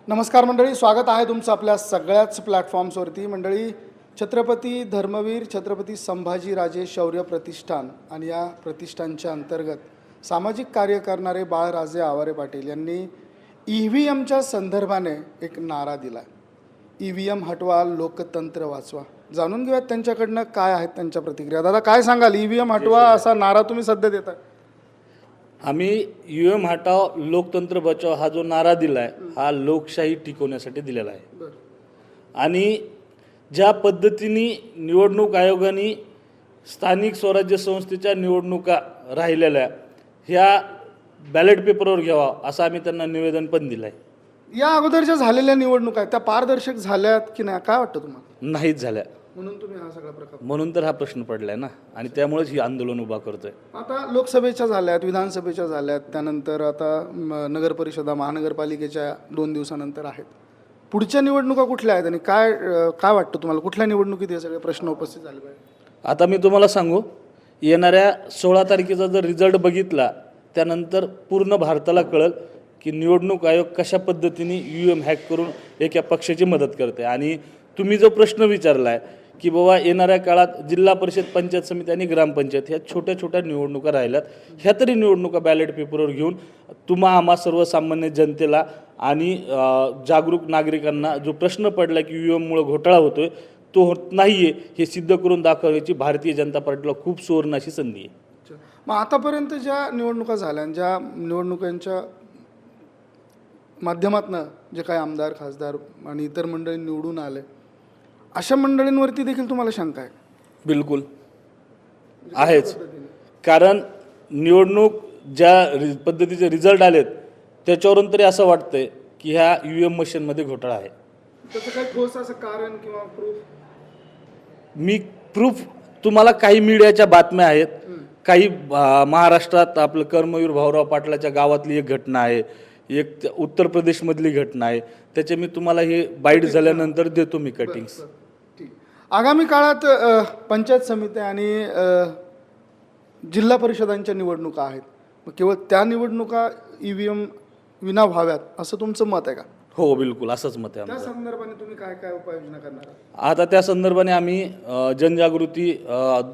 नमस्कार मंडळी, स्वागत आहे तुमचं आपल्या सगळ्याच प्लॅटफॉर्म्सवरती. मंडळी, छत्रपती धर्मवीर छत्रपती संभाजीराजे शौर्य प्रतिष्ठान आणि या प्रतिष्ठानच्या अंतर्गत सामाजिक कार्य करणारे बाळराजे आवारे पाटील यांनी EVMच्या संदर्भाने एक नारा दिला. EVM हटवा, लोकतंत्र वाचवा. जाणून घेऊयात त्यांच्याकडनं काय आहेत त्यांच्या प्रतिक्रिया. दादा, काय सांगाल? EVM हटवा असा नारा तुम्ही सध्या देताय. आम्ही EVM हटाव लोकतंत्र बचाव हा जो नारा दिला आहे हा लोकशाही टिकवण्यासाठी दिलेला आहे. आणि ज्या पद्धतीने निवडणूक आयोगाने स्थानिक स्वराज्य संस्थेच्या निवडणुका राहिलेल्या ह्या बॅलेट पेपरवर घ्यावा असं आम्ही त्यांना निवेदन पण दिलं आहे. या अगोदरच्या झालेल्या निवडणुका आहेत त्या पारदर्शक झाल्यात की नाही, काय वाटतं तुम्हाला? नाहीच झाल्या, म्हणून तुम्ही हा सगळा प्रकार, म्हणून तर हा प्रश्न पडलाय ना, आणि त्यामुळेच ही आंदोलन उभा करतोय. आता लोकसभेच्या झाल्यात, विधानसभेच्या झाल्यात, त्यानंतर आता नगर परिषदा महानगरपालिकेच्या 2 दिवसानंतर आहेत. पुढच्या निवडणुका कुठल्या आहेत आणि काय काय वाटतं तुम्हाला, कुठल्या निवडणुकीत हे सगळे प्रश्न उपस्थित झाले पाहिजे? आता मी तुम्हाला सांगू, येणाऱ्या 16 तारखेचा जर रिझल्ट बघितला त्यानंतर पूर्ण भारताला कळेल की निवडणूक आयोग कशा पद्धतीने EVM हॅक करून एका पक्षाची मदत करते. आणि तुम्ही जो प्रश्न विचारला आहे की बाबा येणाऱ्या काळात जिल्हा परिषद, पंचायत समिती आणि ग्रामपंचायत ह्या छोट्या छोट्या निवडणुका राहिल्यात, ह्या तरी निवडणुका बॅलेट पेपरवर घेऊन आम्हा सर्वसामान्य जनतेला आणि जागरूक नागरिकांना जो प्रश्न पडला की EVMमुळे घोटाळा होतोय तो होत नाही आहे हे सिद्ध करून दाखवण्याची भारतीय जनता पार्टीला खूप सुवर्ण अशी संधी आहे. मग आतापर्यंत ज्या निवडणुका झाल्या, ज्या निवडणुकांच्या माध्यमातून जे काही आमदार, खासदार आणि इतर मंडळी निवडून आले, अशा मंडळींवरती देखील तुम्हाला शंका आहे? बिलकुल आहेच, कारण निवडणूक ज्या पद्धतीचे रिझल्ट आलेत त्याच्यावरून तरी असं वाटतंय की ह्या EVM मशीनमध्ये घोटाळा आहे. त्याचं काही ठोस असं कारण किंवा प्रूफ? मी प्रूफ तुम्हाला, काही मीडियाच्या बातम्या आहेत, काही महाराष्ट्रात आपलं कर्मवीर भाऊराव पाटलाच्या गावातली एक घटना आहे, एक उत्तर प्रदेशमधली घटना आहे, त्याचे मी तुम्हाला हे बाईट झाल्यानंतर देतो मी कटिंग्स. आगामी काळात पंचायत समिती आणि जिल्हा परिषदांच्या निवडणुका आहेत, मग केवळ त्या निवडणुका EVM विना व्हाव्यात असं तुमचं मत आहे का? हो, बिलकुल असंच मत आहे. त्या संदर्भाने तुम्ही काय काय उपाययोजना करणार? आता त्या संदर्भाने आम्ही जनजागृती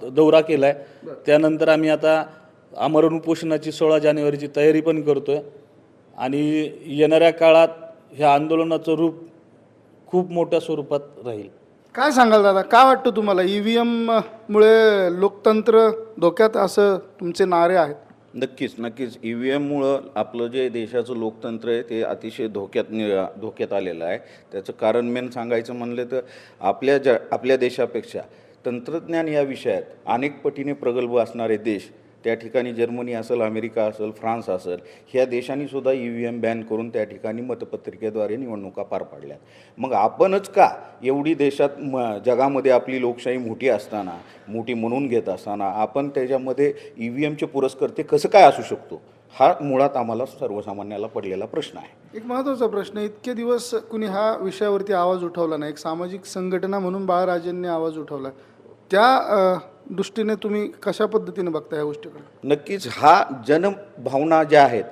दौरा केला आहे. त्यानंतर आम्ही आता आमरण उपोषणाची 16 जानेवारीची तयारी पण करतोय. आणि येणाऱ्या काळात ह्या आंदोलनाचं रूप खूप मोठ्या स्वरूपात राहील. काय सांगाल दादा, काय वाटतं तुम्हाला? EVM मुळे लोकतंत्र धोक्यात असं तुमचे नारे आहेत? नक्कीच EVMमुळं आपलं जे देशाचं लोकतंत्र आहे ते अतिशय धोक्यात आलेलं आहे. त्याचं कारण मेन सांगायचं म्हणलं तर आपल्या देशापेक्षा तंत्रज्ञान या विषयात अनेक पटीने प्रगल्भ असणारे देश, त्या ठिकाणी जर्मनी असेल, अमेरिका असेल, फ्रान्स असेल, ह्या देशांनीसुद्धा EVM बॅन करून त्या ठिकाणी मतपत्रिकेद्वारे निवडणुका पार पाडल्या. मग आपणच का एवढी देशात जगामध्ये आपली लोकशाही मोठी असताना, मोठी म्हणून घेत असताना आपण त्याच्यामध्ये EVMचे पुरस्कर्ते कसं काय असू शकतो, हा मुळात आम्हाला सर्वसामान्याला पडलेला प्रश्न आहे. एक महत्त्वाचा प्रश्न, इतके दिवस कुणी हा विषयावरती आवाज उठवला नाही. एक सामाजिक संघटना म्हणून बाळराजेंनी आवाज उठवला. त्या दृष्टीने तुम्ही कशा पद्धतीने बघता या गोष्टीकडे? नक्कीच हा जनभावना ज्या आहेत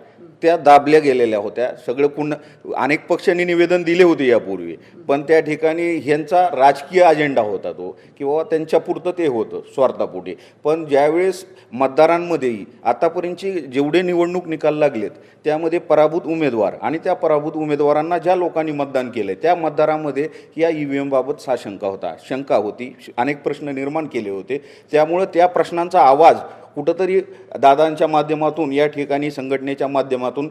त्या दाबल्या गेलेल्या होत्या. सगळं पुन्हा अनेक पक्षांनी निवेदन दिले होते यापूर्वी, पण त्या ठिकाणी ह्यांचा राजकीय अजेंडा होता तो, की बाबा त्यांच्यापुरतं ते होतं स्वार्थापोटी. पण ज्यावेळेस मतदारांमध्येही आतापर्यंतचे जेवढे निवडणूक निकाल लागलेत त्यामध्ये पराभूत उमेदवार आणि त्या पराभूत उमेदवारांना ज्या लोकांनी मतदान केलं त्या मतदारामध्ये या EVM बाबत शंका होती, अनेक प्रश्न निर्माण केले होते. त्यामुळं त्या प्रश्नांचा आवाज कुठंतरी दादांच्या माध्यमातून, या ठिकाणी संघटनेच्या माध्यमातून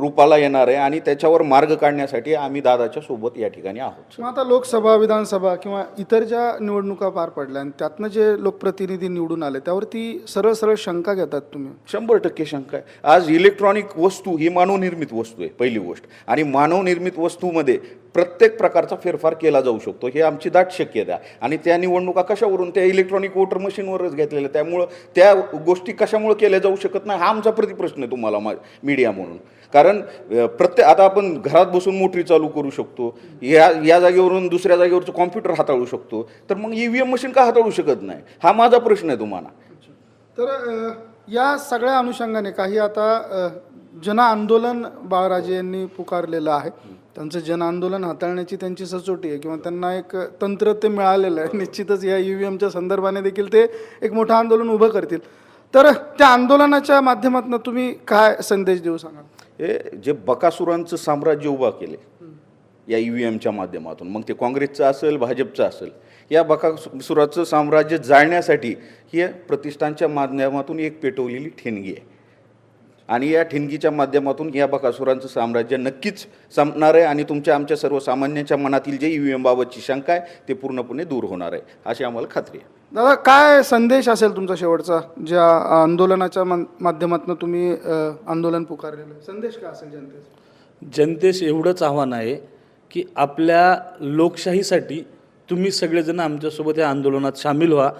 रूपाला येणार आहे आणि त्याच्यावर मार्ग काढण्यासाठी आम्ही दादाच्या सोबत या ठिकाणी आहोत. मग आता लोकसभा, विधानसभा किंवा इतर ज्या निवडणुका पार पडल्या आणि त्यातनं जे लोकप्रतिनिधी निवडून आले त्यावरती सरळ शंका घेतात तुम्ही? 100% शंका आहे. आज इलेक्ट्रॉनिक वस्तू ही मानवनिर्मित वस्तू आहे, पहिली गोष्ट. आणि मानवनिर्मित वस्तूमध्ये प्रत्येक प्रकारचा फेरफार केला जाऊ शकतो, हे आमची दाट शक्यता आहे. आणि त्या निवडणुका कशावरून? त्या इलेक्ट्रॉनिक वोटर मशीनवरच घेतलेल्या, त्यामुळं त्या गोष्टी कशामुळे केल्या जाऊ शकत नाही हा आमचा प्रतिप्रश्न आहे तुम्हाला मीडिया म्हणून. कारण आता आपण घरात बसून मोटरी चालू करू शकतो, या जागेवरून दुसऱ्या जागेवरचं कॉम्प्युटर हाताळू शकतो, तर मग EVM मशीन का हाताळू शकत नाही हा माझा प्रश्न आहे तुम्हाला. तर या सगळ्या अनुषंगाने काही आता जन आंदोलन बाळराजे यांनी पुकारलेलं आहे. त्यांचं जन आंदोलन हाताळण्याची त्यांची सचोटी आहे किंवा त्यांना एक तंत्र ते मिळालेलं आहे. निश्चितच या EVMच्या संदर्भाने देखील ते एक मोठं आंदोलन उभं करतील. तर त्या आंदोलनाच्या माध्यमातून तुम्ही काय संदेश देऊ सांगा? हे जे बकासुरांचं साम्राज्य उभा केले या EVMच्या माध्यमातून, मग ते काँग्रेसचं असेल भाजपचं असेल, या बकासुराचं साम्राज्य जाळण्यासाठी ही प्रतिष्ठानच्या माध्यमातून एक पेटवलेली ठिणगी आहे. आणि या ठिणगीच्या माध्यमातून या बकासुरांचं साम्राज्य नक्कीच संपणार आहे आणि तुमच्या आमच्या सर्वसामान्यांच्या मनातील जे EVM बाबतची शंका आहे ते पूर्णपणे दूर होणार आहे अशी आम्हाला खात्री आहे. दादा, काय संदेश असेल तुमचा शेवटचा, ज्या आंदोलनाच्या माध्यमातून तुम्ही आंदोलन पुकारलेलं आहे? संदेश काय असेल जनतेचा? जनतेस एवढंच आव्हान आहे की आपल्या लोकशाहीसाठी तुम्ही सगळेजण आमच्यासोबत या आंदोलनात सामील व्हा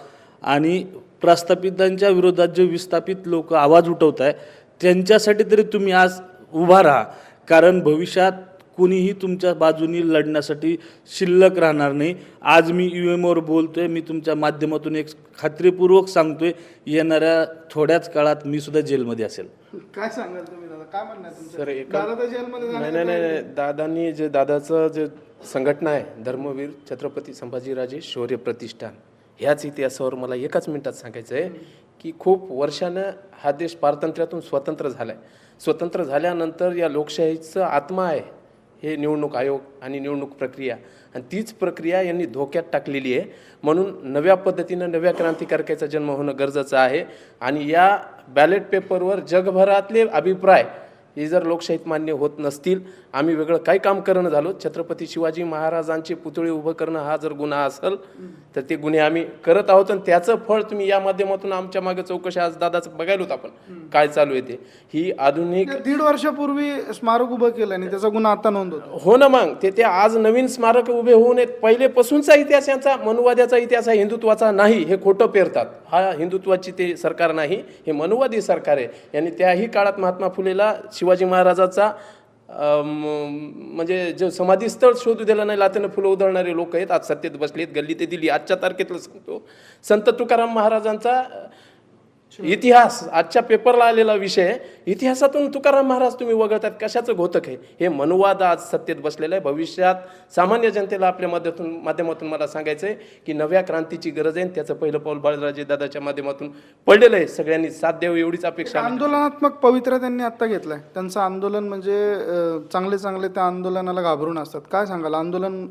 आणि प्रस्थापितांच्या विरोधात जे विस्थापित लोक आवाज उठवत आहे त्यांच्यासाठी तरी तुम्ही आज उभा राहा, कारण भविष्यात कुणीही तुमच्या बाजूनी लढण्यासाठी शिल्लक राहणार नाही. आज मी EVMवर बोलतोय, मी तुमच्या माध्यमातून एक खात्रीपूर्वक सांगतोय, येणाऱ्या थोड्याच काळात मी सुद्धा जेलमध्ये असेल. काय सांगाल तुम्ही दादा, काय म्हणणं आहे तुमचं? सर, दादा तर जेलमध्ये जाणार नाही, दादांनी जे दादाचं जे संघटना आहे धर्मवीर छत्रपती संभाजीराजे शौर्य प्रतिष्ठान, ह्याच इतिहासावर मला एकाच मिनिटात सांगायचं आहे की खूप वर्षानं हा देश पारतंत्र्यातून स्वतंत्र झाला आहे. स्वतंत्र झाल्यानंतर या लोकशाहीचं आत्मा आहे हे निवडणूक आयोग आणि निवडणूक प्रक्रिया, आणि तीच प्रक्रिया यांनी धोक्यात टाकलेली आहे. म्हणून नव्या पद्धतीनं नव्या क्रांतिकारकाचा जन्म होणं गरजेचं आहे. आणि या बॅलेट पेपरवर जगभरातले अभिप्राय हे जर लोकशाहीत मान्य होत नसतील, आम्ही वेगळं काही काम करणं झालो, छत्रपती शिवाजी महाराजांचे पुतळे उभं करणं हा जर गुन्हा असेल तर ते गुन्हे आम्ही करत आहोत. आणि त्याचं फळ तुम्ही या माध्यमातून आमच्या मागे चौकशी आज दादाचं बघायला होतं आपण काय चालू आहे ते. ही आधुनिक 1.5 वर्षापूर्वी स्मारक उभं केलं आणि त्याचा गुन्हा आता नोंद होतो. हो ना, मग ते आज नवीन स्मारक उभे होऊ नयेत. पहिलेपासूनचा इतिहास यांचा मनुवाद्याचा इतिहास हा हिंदुत्वाचा नाही हे खोटं पेरतात. हा हिंदुत्वाची ते सरकार नाही, हे मनुवादी सरकार आहे. यांनी त्याही काळात महात्मा फुलेला शिवाजी महाराजाचा म्हणजे जे समाधीस्थळ शोधू दिलं नाही, लातेनं फुलं उधळणारे लोक आहेत, आज सत्तेत बसलेत, गल्ली ते दिली. आजच्या तारखेतलं सांगतो, संत तुकाराम महाराजांचा इतिहास आजच्या पेपरला आलेला विषय, इतिहासातून तुकाराम महाराज तुम्ही वगळतात, कशाचं घोतक आहे हे? मनुवाद आज सत्तेत बसलेलं आहे. भविष्यात सामान्य जनतेला आपल्या माध्यमातून मला सांगायचं आहे की नव्या क्रांतीची गरज आहे. त्याचं पहिलं पाऊल बाळराजे दादाच्या माध्यमातून पडलेलं आहे. सगळ्यांनी साथ द्यावी एवढीच अपेक्षा. आंदोलनात्मक पवित्रा त्यांनी आता घेतलाय. त्यांचं आंदोलन म्हणजे चांगले त्या आंदोलनाला घाबरून असतात. काय सांगाल? आंदोलन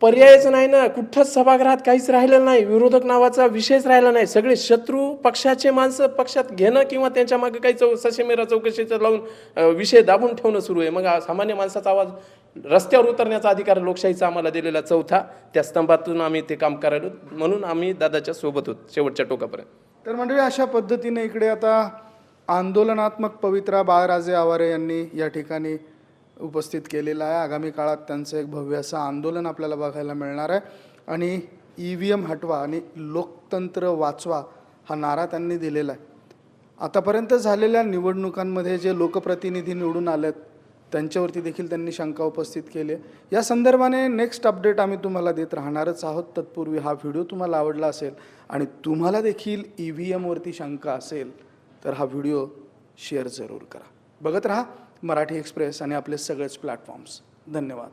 पर्यायच नाही ना, कुठंच सभागृहात काहीच राहिलेलं नाही, विरोधक नावाचा विषयच राहिला नाही. सगळे शत्रू पक्षाचे माणसं पक्षात घेणं किंवा त्यांच्या मागे काही ससेमेरा चौकशीचं लावून विषय दाबून ठेवणं सुरू आहे. मग सामान्य माणसाचा आवाज रस्त्यावर उतरण्याचा अधिकार लोकशाहीचा आम्हाला दिलेला चौथा, त्या स्तंभातून आम्ही ते काम करायलो. म्हणून आम्ही दादाच्या सोबत होतो शेवटच्या टोकापर्यंत. तर मंडळी, अशा पद्धतीने इकडे आता आंदोलनात्मक पवित्रा बाळराजे आवारे यांनी या ठिकाणी उपस्थित केलेला आहे. आगामी काळात त्यांचं एक भव्य असं आंदोलन आपल्याला बघायला मिळणार आहे. आणि EVM हटवा आणि लोकतंत्र वाचवा हा नारा त्यांनी दिलेला आहे. आतापर्यंत झालेल्या निवडणुकांमध्ये जे लोकप्रतिनिधी निवडून आलेत त्यांच्यावरती देखील त्यांनी शंका उपस्थित केली आहे. या संदर्भाने नेक्स्ट अपडेट आम्ही तुम्हाला देत राहणारच आहोत. तत्पूर्वी हा व्हिडिओ तुम्हाला आवडला असेल आणि तुम्हाला देखील EVMवरती शंका असेल तर हा व्हिडिओ शेअर जरूर करा. बघत राहा मराठी एक्सप्रेस आणि आपले सगळेच प्लॅटफॉर्म्स. धन्यवाद.